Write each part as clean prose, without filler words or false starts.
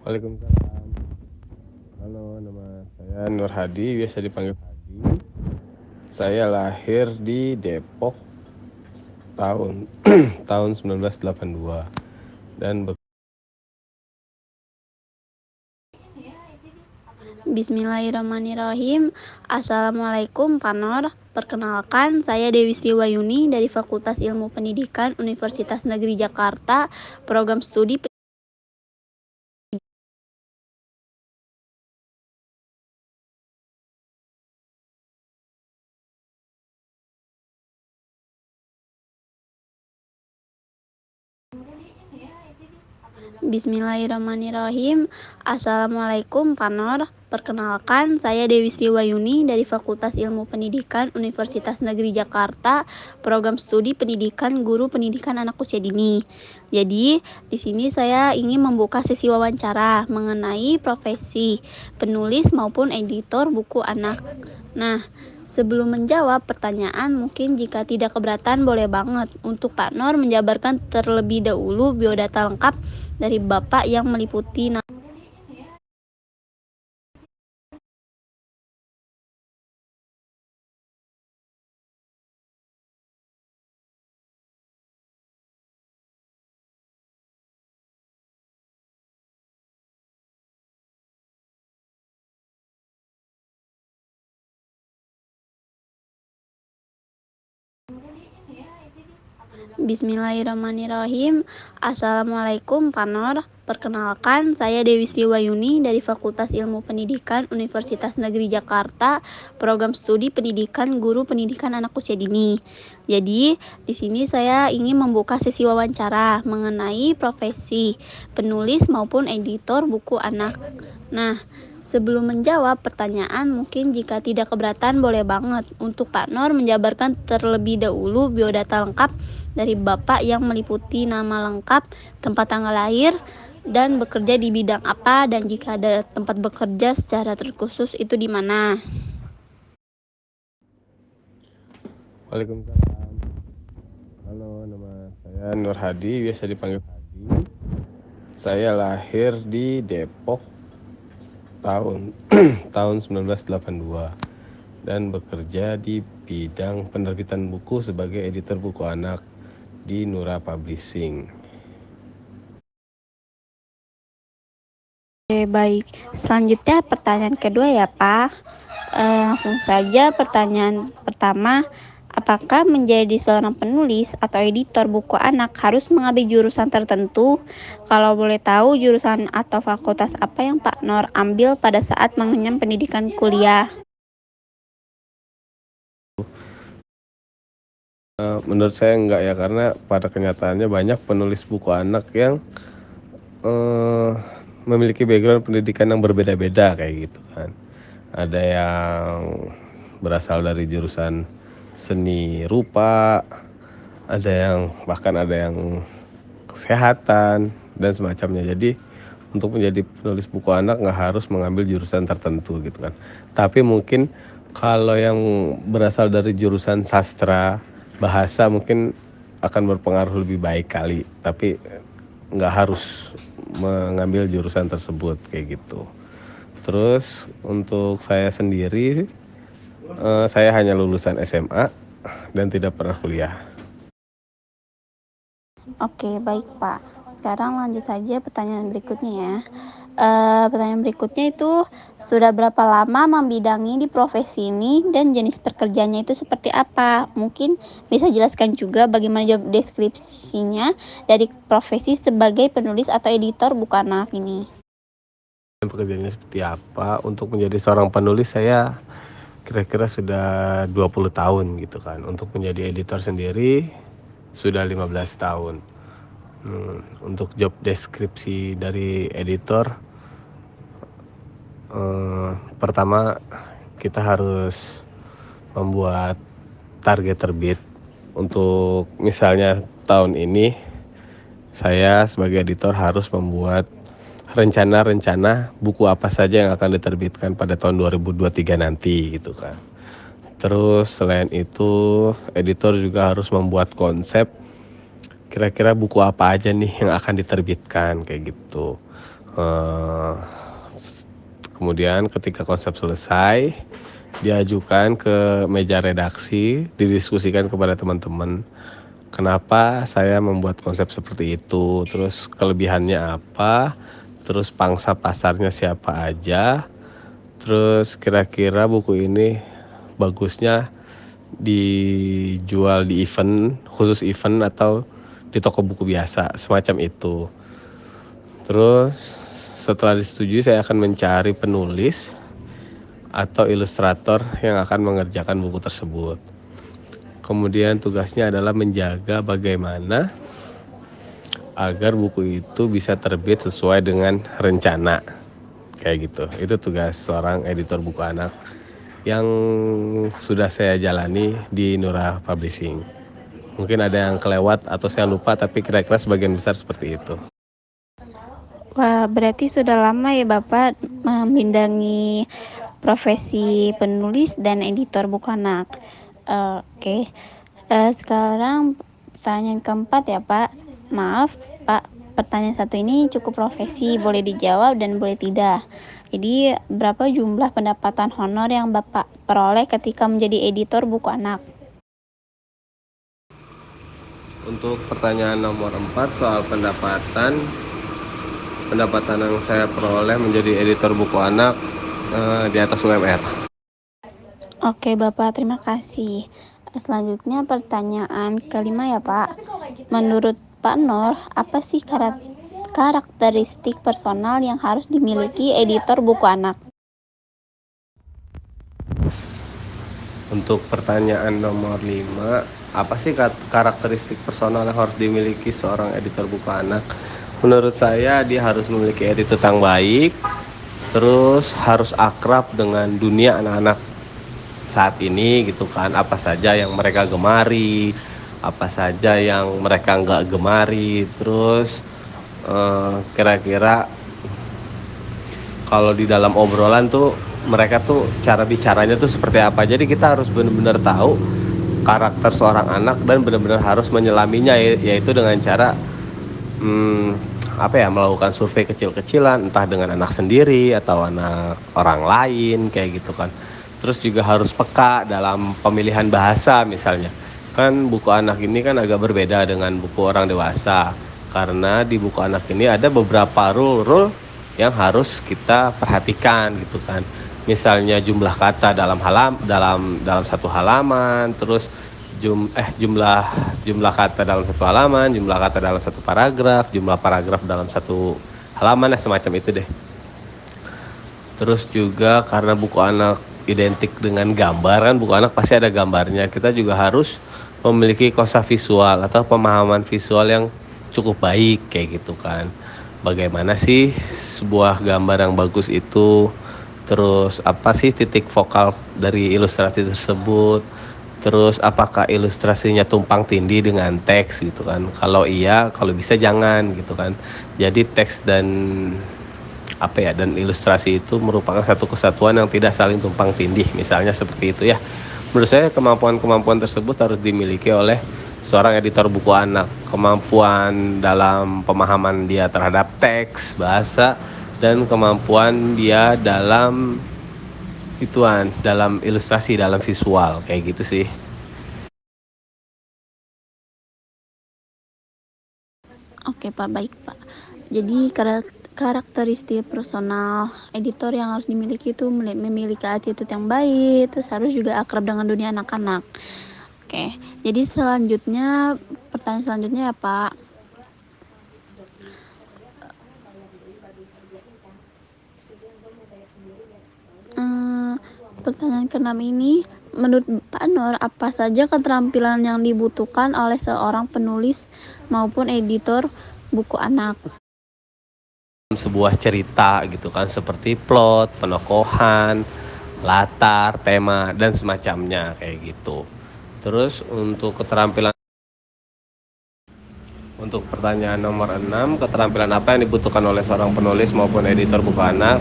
Waalaikumsalam. Halo, nama saya Nur Hadi, biasa dipanggil Hadi. Saya lahir di Depok tahun tahun 1982 dan Bismillahirrahmanirrahim. Assalamualaikum Pak Nor. Perkenalkan, saya Dewi Sriwayuni dari Fakultas Ilmu Pendidikan Universitas Negeri Jakarta, Program Studi Bismillahirrahmanirrahim. Assalamualaikum Pak Nor. Perkenalkan, saya Dewi Sriwayuni dari Fakultas Ilmu Pendidikan Universitas Negeri Jakarta, Program Studi Pendidikan Guru Pendidikan Anak Usia Dini. Jadi, di sini saya ingin membuka sesi wawancara mengenai profesi penulis maupun editor buku anak. Nah, sebelum menjawab pertanyaan, mungkin jika tidak keberatan boleh banget untuk Pak Nor menjabarkan terlebih dahulu biodata lengkap dari Bapak yang meliputi nama. Bismillahirrahmanirrahim. Assalamualaikum Pak Nor. Perkenalkan, saya Dewi Sriwayuni dari Fakultas Ilmu Pendidikan Universitas Negeri Jakarta, Program Studi Pendidikan Guru Pendidikan Anak Usia Dini. Jadi, di sini saya ingin membuka sesi wawancara mengenai profesi penulis maupun editor buku anak. Nah, sebelum menjawab pertanyaan, mungkin jika tidak keberatan boleh banget untuk Pak Nor menjabarkan terlebih dahulu biodata lengkap dari Bapak yang meliputi nama lengkap, tempat tanggal lahir, dan bekerja di bidang apa, dan jika ada tempat bekerja secara terkhusus itu di mana. Waalaikumsalam. Halo, nama saya Nur Hadi, biasa dipanggil Hadi. Saya lahir di Depok tahun tahun 1982 dan bekerja di bidang penerbitan buku sebagai editor buku anak di Nura Publishing. Baik, selanjutnya pertanyaan kedua ya Pak. Langsung saja pertanyaan pertama, apakah menjadi seorang penulis atau editor buku anak harus mengambil jurusan tertentu? Kalau boleh tahu jurusan atau fakultas apa yang Pak Nor ambil pada saat mengenyam pendidikan kuliah? Menurut saya enggak ya, karena pada kenyataannya banyak penulis buku anak yang memiliki background pendidikan yang berbeda-beda kayak gitu kan. Ada yang berasal dari jurusan seni rupa, bahkan ada yang kesehatan dan semacamnya. Jadi untuk menjadi penulis buku anak nggak harus mengambil jurusan tertentu gitu kan. Tapi mungkin kalau yang berasal dari jurusan sastra, bahasa mungkin akan berpengaruh lebih baik kali. Tapi nggak harus mengambil jurusan tersebut kayak gitu. Terus untuk saya sendiri, saya hanya lulusan SMA dan tidak pernah kuliah. Oke, baik Pak. Sekarang lanjut saja pertanyaan berikutnya ya. Pertanyaan berikutnya itu, sudah berapa lama membidangi di profesi ini dan jenis pekerjaannya itu seperti apa? Mungkin bisa jelaskan juga bagaimana job deskripsinya dari profesi sebagai penulis atau editor buku anak ini. Pekerjaannya seperti apa? Untuk menjadi seorang penulis saya kira-kira sudah 20 tahun gitu kan. Untuk menjadi editor sendiri sudah 15 tahun. Untuk job deskripsi dari editor, pertama kita harus membuat target terbit. Untuk misalnya tahun ini saya sebagai editor harus membuat rencana-rencana buku apa saja yang akan diterbitkan pada tahun 2023 nanti gitu kan. Terus selain itu editor juga harus membuat konsep kira-kira buku apa aja nih yang akan diterbitkan kayak gitu. Eh, Kemudian ketika konsep selesai, diajukan ke meja redaksi, didiskusikan kepada teman-teman. Kenapa saya membuat konsep seperti itu, terus kelebihannya apa, terus pangsa pasarnya siapa aja, terus kira-kira buku ini bagusnya dijual di event, khusus event atau di toko buku biasa, semacam itu. Terus setelah disetujui saya akan mencari penulis atau ilustrator yang akan mengerjakan buku tersebut. Kemudian tugasnya adalah menjaga bagaimana agar buku itu bisa terbit sesuai dengan rencana. Kayak gitu. Itu tugas seorang editor buku anak yang sudah saya jalani di Nura Publishing. Mungkin ada yang kelewat atau saya lupa, tapi kira-kira sebagian besar seperti itu. Wah, berarti sudah lama ya Bapak membidangi profesi penulis dan editor buku anak. Oke. Sekarang pertanyaan keempat ya Pak. Maaf Pak, pertanyaan satu ini cukup profesi, boleh dijawab dan boleh tidak. Jadi berapa jumlah pendapatan honor yang Bapak peroleh ketika menjadi editor buku anak? Untuk pertanyaan nomor 4 soal pendapatan yang saya peroleh menjadi editor buku anak di atas UMR. Oke Bapak, terima kasih. Selanjutnya pertanyaan kelima ya Pak. Menurut Pak Nur, apa sih karakteristik personal yang harus dimiliki editor buku anak? Untuk pertanyaan nomor 5, apa sih karakteristik personal yang harus dimiliki seorang editor buku anak? Menurut saya dia harus memiliki attitude yang baik, terus harus akrab dengan dunia anak-anak saat ini gitu kan, apa saja yang mereka gemari, apa saja yang mereka nggak gemari, terus kira-kira kalau di dalam obrolan tuh mereka tuh cara bicaranya tuh seperti apa. Jadi kita harus benar-benar tahu karakter seorang anak dan benar-benar harus menyelaminya, yaitu dengan cara melakukan survei kecil-kecilan, entah dengan anak sendiri atau anak orang lain kayak gitu kan. Terus juga harus peka dalam pemilihan bahasa misalnya. Kan buku anak ini kan agak berbeda dengan buku orang dewasa, karena di buku anak ini ada beberapa rule yang harus kita perhatikan gitu kan. Misalnya jumlah kata dalam satu halaman, terus jumlah kata dalam satu halaman, jumlah kata dalam satu paragraf, jumlah paragraf dalam satu halaman, semacam itu deh. Terus juga karena buku anak identik dengan gambar kan, buku anak pasti ada gambarnya. Kita juga harus memiliki kosa visual atau pemahaman visual yang cukup baik kayak gitu kan. Bagaimana sih sebuah gambar yang bagus itu? Terus apa sih titik vokal dari ilustrasi tersebut? Terus apakah ilustrasinya tumpang tindih dengan teks gitu kan? Kalau iya, kalau bisa jangan gitu kan. Jadi teks dan ilustrasi itu merupakan satu kesatuan yang tidak saling tumpang tindih, misalnya seperti itu ya. Menurut saya kemampuan tersebut harus dimiliki oleh seorang editor buku anak. Kemampuan dalam pemahaman dia terhadap teks, bahasa, dan kemampuan dia dalam dalam ilustrasi, dalam visual kayak gitu sih. Oke Pak, baik Pak. Jadi karakteristik personal editor yang harus dimiliki itu memiliki attitude yang baik, terus harus juga akrab dengan dunia anak-anak. Oke, jadi pertanyaan selanjutnya ya Pak. Pertanyaan keenam ini, menurut Pak Nur, apa saja keterampilan yang dibutuhkan oleh seorang penulis maupun editor buku anak? Sebuah cerita gitu kan, seperti plot, penokohan, latar, tema, dan semacamnya kayak gitu. Terus untuk pertanyaan nomor 6, keterampilan apa yang dibutuhkan oleh seorang penulis maupun editor buku anak?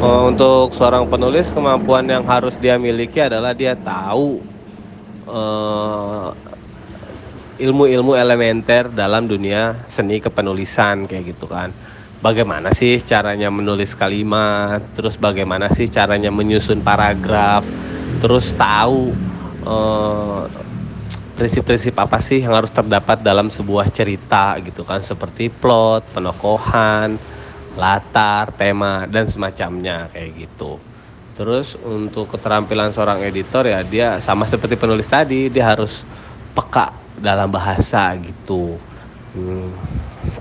Untuk seorang penulis, kemampuan yang harus dia miliki adalah dia tahu ilmu-ilmu elementer dalam dunia seni kepenulisan kayak gitu kan. bagaimana sih caranya menulis kalimat, terus bagaimana sih caranya menyusun paragraf, terus tahu eh, prinsip-prinsip apa sih yang harus terdapat dalam sebuah cerita gitu kan, seperti plot, penokohan, latar, tema, dan semacamnya kayak gitu. Terus untuk keterampilan seorang editor ya dia sama seperti penulis tadi, dia harus peka dalam bahasa gitu. Hmm,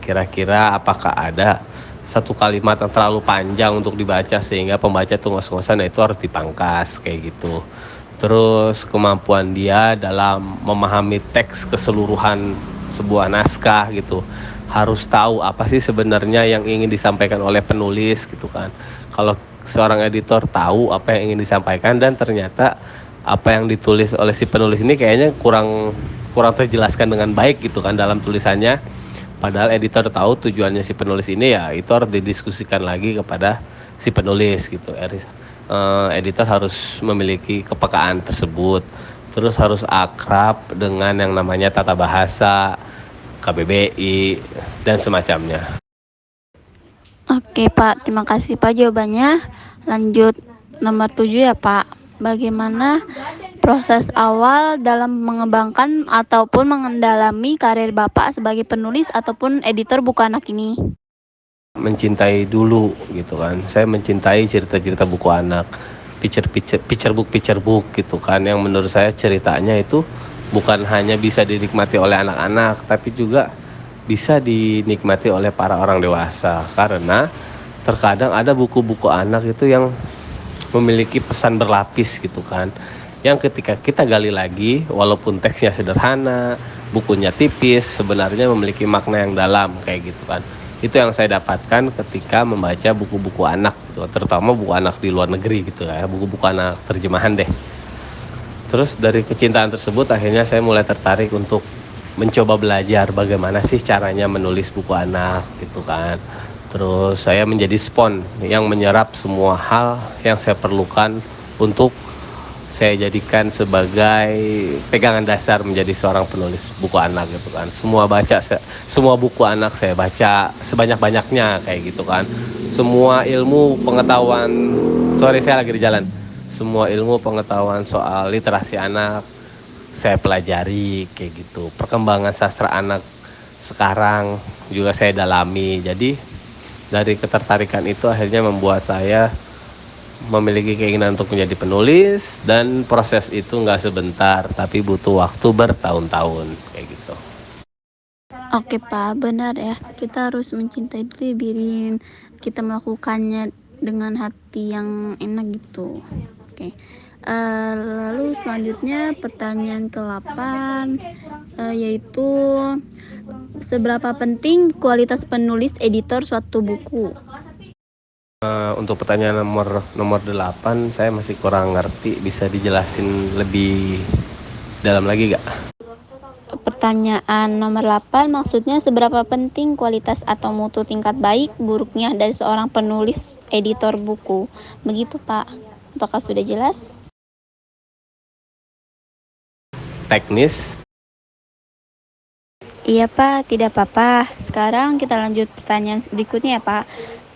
Kira-kira apakah ada satu kalimat yang terlalu panjang untuk dibaca sehingga pembaca tuh ngos-ngosan, nah itu harus dipangkas kayak gitu. Terus kemampuan dia dalam memahami teks keseluruhan sebuah naskah gitu, harus tahu apa sih sebenarnya yang ingin disampaikan oleh penulis gitu kan. Kalau seorang editor tahu apa yang ingin disampaikan dan ternyata apa yang ditulis oleh si penulis ini kayaknya kurang kurang terjelaskan dengan baik gitu kan dalam tulisannya, padahal editor tahu tujuannya si penulis ini, ya itu harus didiskusikan lagi kepada si penulis gitu. Editor harus memiliki kepekaan tersebut, terus harus akrab dengan yang namanya tata bahasa, KBBI, dan semacamnya. Oke Pak, terima kasih Pak jawabannya. Lanjut nomor 7 ya Pak. Bagaimana proses awal dalam mengembangkan ataupun mengendalami karir Bapak sebagai penulis ataupun editor buku anak ini? Mencintai dulu gitu kan, saya mencintai cerita-cerita buku anak, picture book gitu kan, yang menurut saya ceritanya itu bukan hanya bisa dinikmati oleh anak-anak tapi juga bisa dinikmati oleh para orang dewasa, karena terkadang ada buku-buku anak itu yang memiliki pesan berlapis gitu kan, yang ketika kita gali lagi walaupun teksnya sederhana, bukunya tipis, sebenarnya memiliki makna yang dalam kayak gitu kan. Itu yang saya dapatkan ketika membaca buku-buku anak gitu, terutama buku anak di luar negeri gitu ya, buku-buku anak terjemahan deh. Terus dari kecintaan tersebut akhirnya saya mulai tertarik untuk mencoba belajar bagaimana sih caranya menulis buku anak gitu kan. Terus saya menjadi spons yang menyerap semua hal yang saya perlukan untuk saya jadikan sebagai pegangan dasar menjadi seorang penulis buku anak gitu kan. Semua buku anak saya baca sebanyak-banyaknya kayak gitu kan. Semua ilmu pengetahuan, sorry saya lagi di jalan. Semua ilmu pengetahuan soal literasi anak saya pelajari kayak gitu. Perkembangan sastra anak sekarang juga saya dalami. Jadi dari ketertarikan itu akhirnya membuat saya memiliki keinginan untuk menjadi penulis, dan proses itu nggak sebentar tapi butuh waktu bertahun-tahun kayak gitu. Oke Pak, benar ya. Kita harus mencintai diri biarin kita melakukannya dengan hati yang enak gitu. Oke. Lalu selanjutnya pertanyaan ke-8 yaitu seberapa penting kualitas penulis editor suatu buku? Untuk pertanyaan nomor 8 saya masih kurang ngerti, bisa dijelasin lebih dalam lagi gak? Pertanyaan nomor 8 maksudnya seberapa penting kualitas atau mutu tingkat baik buruknya dari seorang penulis editor buku. Begitu Pak. Apakah sudah jelas? Teknis. Iya Pak, tidak apa-apa. Sekarang kita lanjut pertanyaan berikutnya ya Pak.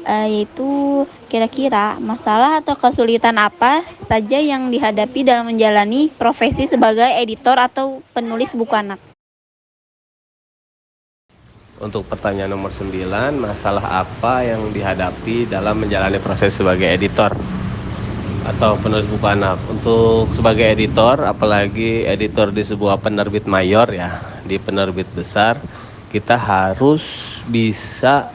Yaitu kira-kira masalah atau kesulitan apa saja yang dihadapi dalam menjalani profesi sebagai editor atau penulis buku anak? Untuk pertanyaan nomor 9, masalah apa yang dihadapi dalam menjalani proses sebagai editor atau penulis buku anak? Untuk sebagai editor, apalagi editor di sebuah penerbit mayor ya, di penerbit besar, kita harus bisa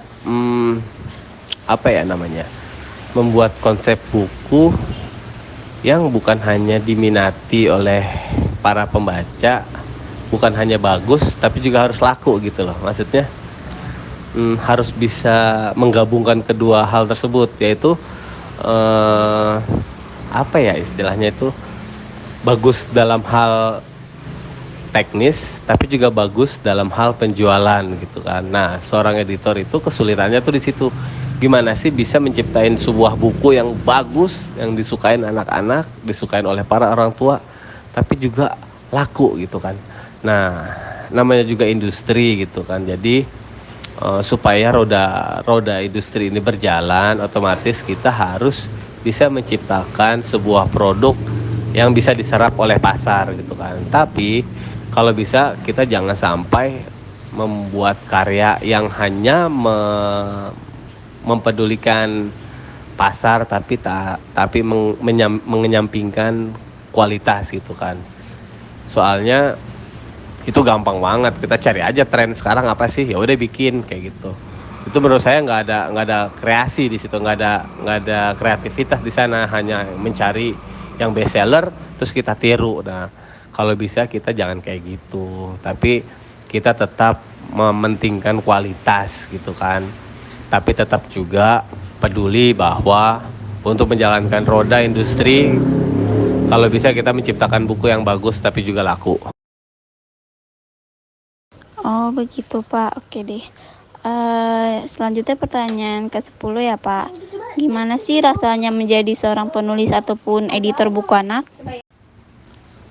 membuat konsep buku yang bukan hanya diminati oleh para pembaca, bukan hanya bagus tapi juga harus laku gitu loh. Maksudnya harus bisa menggabungkan kedua hal tersebut, yaitu istilahnya itu bagus dalam hal teknis tapi juga bagus dalam hal penjualan gitu kan. Nah, seorang editor itu kesulitannya tuh di situ. Gimana sih bisa menciptain sebuah buku yang bagus, yang disukain anak-anak, disukain oleh para orang tua, tapi juga laku gitu kan. Nah, namanya juga industri gitu kan. Jadi supaya roda industri ini berjalan, otomatis kita harus bisa menciptakan sebuah produk yang bisa diserap oleh pasar gitu kan. Tapi kalau bisa kita jangan sampai membuat karya yang hanya mempedulikan pasar tapi mengenyampingkan kualitas gitu kan. Soalnya itu gampang banget, kita cari aja tren sekarang apa sih, ya udah bikin kayak gitu. Itu menurut saya nggak ada kreasi di situ, nggak ada kreativitas di sana, hanya mencari yang best seller terus kita tiru. Nah, kalau bisa kita jangan kayak gitu, tapi kita tetap mementingkan kualitas gitu kan, tapi tetap juga peduli bahwa untuk menjalankan roda industri, kalau bisa kita menciptakan buku yang bagus tapi juga laku. Oh begitu Pak, oke deh. Selanjutnya pertanyaan ke-10 ya Pak. Gimana sih rasanya menjadi seorang penulis ataupun editor buku anak?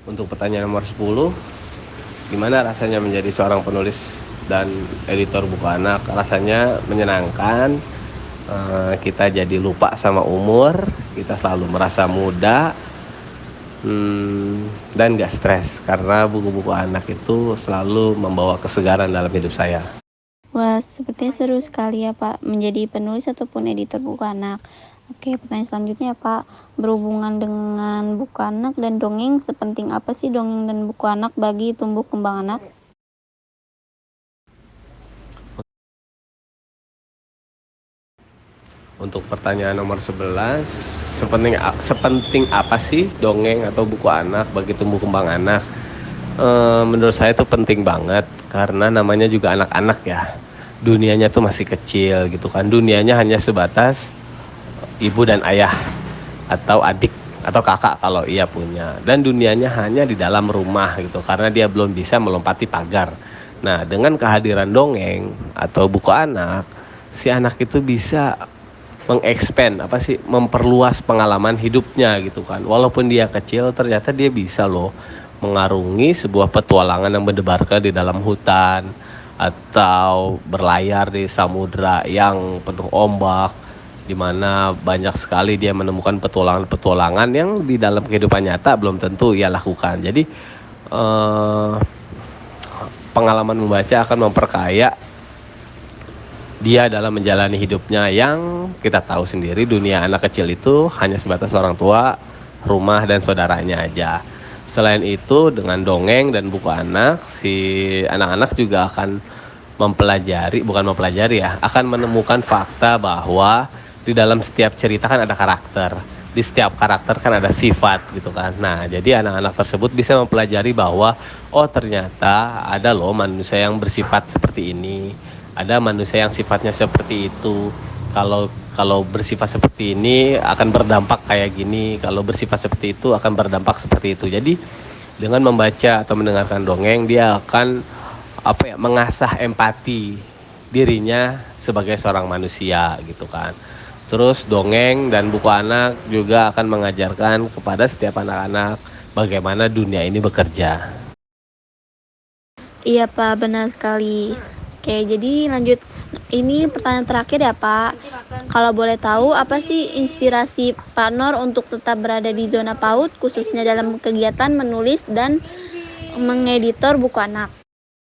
Untuk pertanyaan nomor 10, gimana rasanya menjadi seorang penulis dan editor buku anak? Rasanya menyenangkan, kita jadi lupa sama umur, kita selalu merasa muda, dan gak stres, karena buku-buku anak itu selalu membawa kesegaran dalam hidup saya. Wah, sepertinya seru sekali ya Pak, menjadi penulis ataupun editor buku anak. Oke, pertanyaan selanjutnya ya Pak, berhubungan dengan buku anak dan dongeng, sepenting apa sih dongeng dan buku anak bagi tumbuh kembang anak? Untuk pertanyaan nomor 11, sepenting apa sih dongeng atau buku anak bagi tumbuh kembang anak? Menurut saya itu penting banget, karena namanya juga anak-anak ya. Dunianya tuh masih kecil gitu kan. Dunianya hanya sebatas ibu dan ayah, atau adik atau kakak kalau ia punya. Dan dunianya hanya di dalam rumah gitu, karena dia belum bisa melompati pagar. Nah, dengan kehadiran dongeng atau buku anak, si anak itu bisa memperluas pengalaman hidupnya gitu kan. Walaupun dia kecil, ternyata dia bisa loh mengarungi sebuah petualangan yang mendebarkan di dalam hutan, atau berlayar di samudra yang penuh ombak, di mana banyak sekali dia menemukan petualangan-petualangan yang di dalam kehidupan nyata belum tentu ia lakukan. Jadi pengalaman membaca akan memperkaya dia dalam menjalani hidupnya, yang kita tahu sendiri dunia anak kecil itu hanya sebatas orang tua, rumah, dan saudaranya aja. Selain itu, dengan dongeng dan buku anak, si anak-anak juga akan akan menemukan fakta bahwa di dalam setiap cerita kan ada karakter. Di setiap karakter kan ada sifat gitu kan. Nah, jadi anak-anak tersebut bisa mempelajari bahwa oh ternyata ada loh manusia yang bersifat seperti ini. Ada manusia yang sifatnya seperti itu. Kalau bersifat seperti ini akan berdampak kayak gini. Kalau bersifat seperti itu akan berdampak seperti itu. Jadi dengan membaca atau mendengarkan dongeng, dia akan mengasah empati dirinya sebagai seorang manusia gitu kan. Terus dongeng dan buku anak juga akan mengajarkan kepada setiap anak-anak bagaimana dunia ini bekerja. Iya Pak, benar sekali. Oke, jadi lanjut. Ini pertanyaan terakhir ya Pak. Kalau boleh tahu, apa sih inspirasi Pak Nor untuk tetap berada di zona PAUD, khususnya dalam kegiatan menulis dan mengeditor buku anak?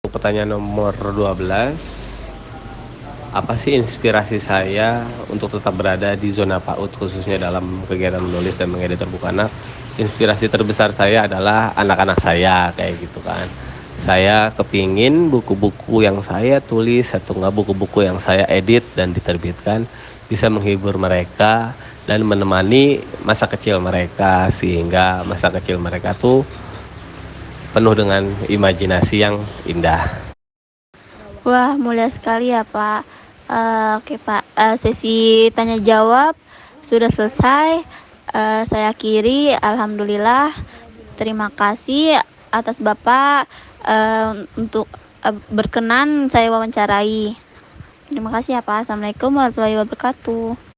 Pertanyaan nomor 12, apa sih inspirasi saya untuk tetap berada di zona PAUD, khususnya dalam kegiatan menulis dan mengeditor buku anak? Inspirasi terbesar saya adalah anak-anak saya, kayak gitu kan. Saya kepingin buku-buku yang saya tulis atau enggak buku-buku yang saya edit dan diterbitkan bisa menghibur mereka dan menemani masa kecil mereka, sehingga masa kecil mereka tuh penuh dengan imajinasi yang indah. Wah, mulia sekali ya Pak. Oke Pak, sesi tanya jawab sudah selesai. Saya akhiri, alhamdulillah. Terima kasih atas Bapak untuk berkenan saya wawancarai. Terima kasih ya Pak. Assalamualaikum warahmatullahi wabarakatuh.